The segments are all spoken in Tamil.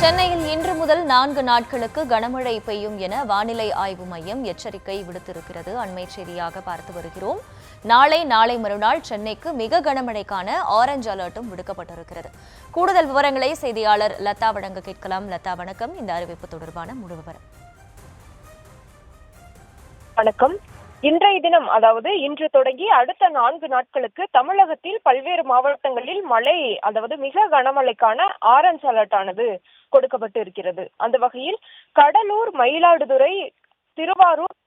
சென்னையில் இன்று முதல் 4 நாட்களுக்கு கனமழை பெய்யும் என வானிலை ஆய்வு மையம் எச்சரிக்கை விடுத்திருக்கிறது. அண்மை செய்தியாக பார்த்து வருகிறோம். நாளை மறுநாள் சென்னைக்கு மிக கனமழைக்கான ஆரஞ்சு அலர்ட்டும் விடுக்கப்பட்டிருக்கிறது. கூடுதல் விவரங்களை செய்தியாளர் லதா வழங்க கேட்கலாம். லதா, வணக்கம். இந்த அறிவிப்பு தொடர்பான முழு விவரம். வணக்கம். இன்றைய தினம், அதாவது இன்று தொடங்கி அடுத்த 4 நாட்களுக்கு தமிழகத்தில் பல்வேறு மாவட்டங்களில் மழை, அதாவது மிக கனமழைக்கான ஆரஞ்சு அலர்ட் ஆனது கொடுக்கப்பட்டு இருக்கிறது. அந்த வகையில் கடலூர், மயிலாடுதுறை, திருவாரூர்,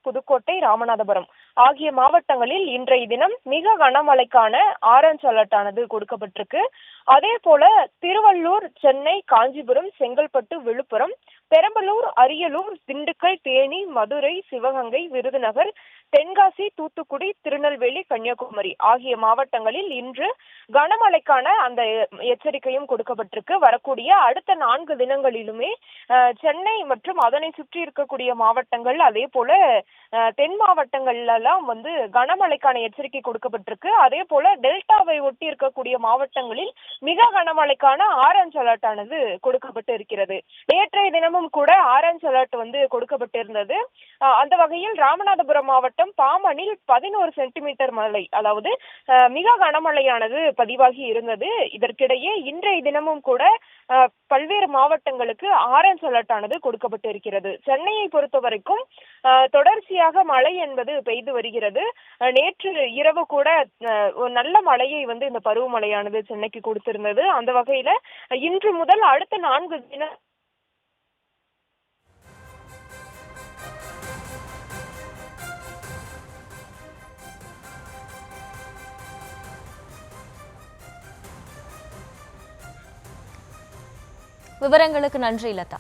புதுக்கோட்டை, ராமநாதபுரம் ஆகிய மாவட்டங்களில் இன்றைய தினம் மிக கனமழைக்கான ஆரஞ்சு அலர்ட் ஆனது கொடுக்கப்பட்டிருக்கு. அதே போல திருவள்ளூர், சென்னை, காஞ்சிபுரம், செங்கல்பட்டு, விழுப்புரம், பெரம்பலூர், அரியலூர், திண்டுக்கல், தேனி, மதுரை, சிவகங்கை, விருதுநகர், தென்காசி, தூத்துக்குடி, திருநெல்வேலி, கன்னியாகுமரி ஆகிய மாவட்டங்களில் இன்று கனமழைக்கான அந்த எச்சரிக்கையும் கொடுக்கப்பட்டிருக்கு. வரக்கூடிய அடுத்த 4 தினங்களிலுமே சென்னை மற்றும் அதனை சுற்றி இருக்கக்கூடிய மாவட்டங்கள், அதே போல தென் மாவட்டங்கள்ல எல்லாம் கனமழைக்கான எச்சரிக்கை கொடுக்கப்பட்டிருக்கு. அதே போல டெல்டாவை ஒட்டி இருக்கக்கூடிய மாவட்டங்களில் மிக கனமழைக்கான ஆரஞ்சு அலர்ட் ஆனது கொடுக்கப்பட்டு இருக்கிறது. நேற்றைய தினமும் கூட ஆரஞ்சு அலர்ட் கொடுக்கப்பட்டிருந்தது. அந்த வகையில் ராமநாதபுரம் மாவட்டம் பாமனில் 11 சென்டிமீட்டர் மழை, அதாவது மிக கனமழையானது பதிவாகி இருந்தது. இதற்கிடையே இன்றைய தினமும் கூட பல்வேறு மாவட்டங்களுக்கு ஆரஞ்சு அலர்ட் ஆனது கொடுக்கப்பட்டு இருக்கிறது. சென்னையை பொறுத்த வரைக்கும் தொடர்ச்சியாக மழை என்பது பெய்து வருகிறது. நேற்று இரவு கூட நல்ல மழையை இந்த பருவமழையானது சென்னைக்கு கொடுத்திருந்தது. அந்த வகையில இன்று முதல் அடுத்த 4 தினம் விவரங்களுக்கு நன்றி லதா.